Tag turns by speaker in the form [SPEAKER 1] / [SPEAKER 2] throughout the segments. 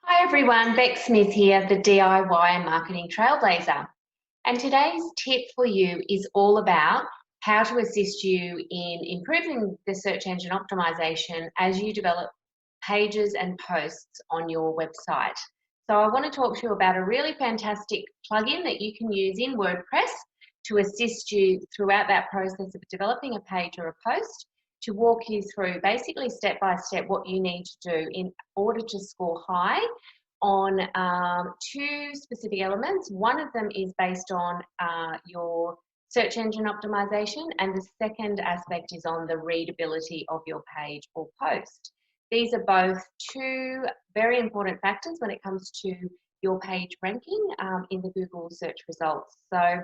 [SPEAKER 1] Hi everyone, Bex Smith here, the DIY Marketing Trailblazer. And today's tip for you is all about how to assist you in improving the search engine optimization as you develop pages and posts on your website. So I want to talk to you about a really fantastic plugin that you can use in WordPress to assist you throughout that process of developing a page or a post, to walk you through basically step by step what you need to do in order to score high on two specific elements. One of them is based on your search engine optimization, and the second aspect is on the readability of your page or post. These are both two very important factors when it comes to your page ranking in the Google search results. So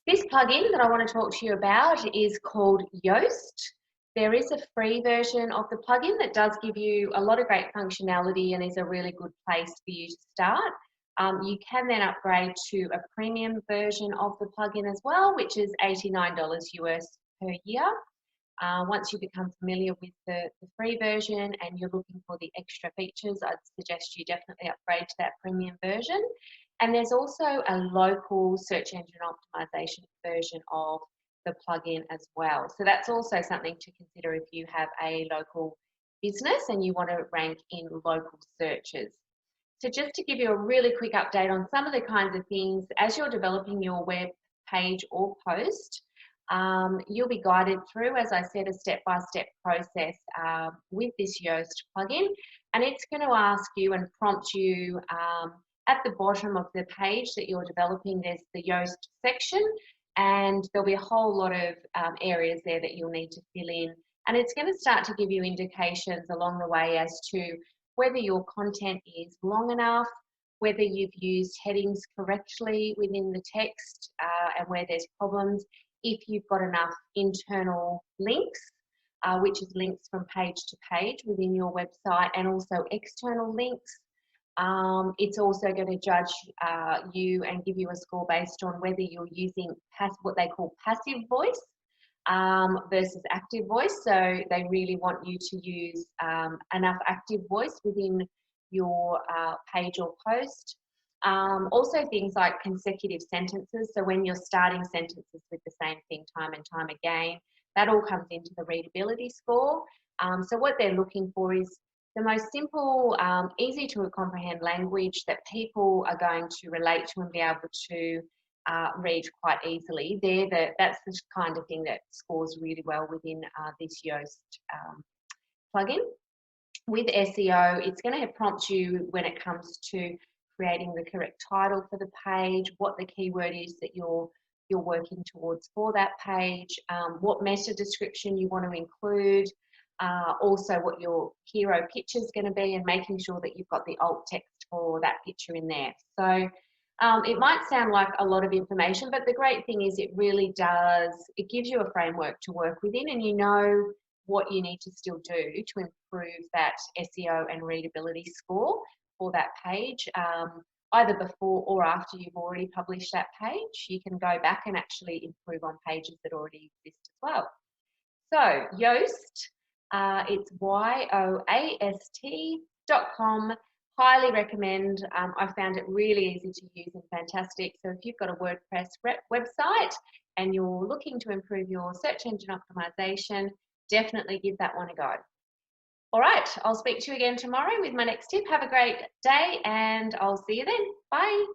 [SPEAKER 1] this plugin that I want to talk to you about is called Yoast. There is a free version of the plugin that does give you a lot of great functionality and is a really good place for you to start. You can then upgrade to a premium version of the plugin as well, which is $89 US per year. Once you become familiar with the free version and you're looking for the extra features, I'd suggest you definitely upgrade to that premium version. And there's also a local search engine optimization version of the plugin as well. So that's also something to consider if you have a local business and you want to rank in local searches. So just to give you a really quick update on some of the kinds of things, as you're developing your web page or post, you'll be guided through, as I said, a step-by-step process with this Yoast plugin, and it's going to ask you and prompt you at the bottom of the page that you're developing. There's the Yoast section, and there'll be a whole lot of areas there that you'll need to fill in, and it's going to start to give you indications along the way as to whether your content is long enough, whether you've used headings correctly within the text and where there's problems, if you've got enough internal links, which is links from page to page within your website, and also external links. It's also going to judge you and give you a score based on whether you're using what they call passive voice versus active voice. So they really want you to use enough active voice within your page or post. Also things like consecutive sentences. So when you're starting sentences with the same thing time and time again, that all comes into the readability score. So what they're looking for is the most simple, easy to comprehend language that people are going to relate to and be able to read quite easily. That's the kind of thing that scores really well within this Yoast plugin. With SEO, it's going to prompt you when it comes to creating the correct title for the page, what the keyword is that you're working towards for that page, what meta description you want to include, also what your hero picture is going to be, and making sure that you've got the alt text for that picture in there. So it might sound like a lot of information, but the great thing is it really does, it gives you a framework to work within, and you know what you need to still do to improve that SEO and readability score for that page, either before or after you've already published that page. You can go back and actually improve on pages that already exist as well. So Yoast, it's yoast.com. Highly recommend. I found it really easy to use and fantastic. So if you've got a WordPress website and you're looking to improve your search engine optimization, definitely give that one a go. All right, I'll speak to you again tomorrow with my next tip. Have a great day and I'll see you then. Bye.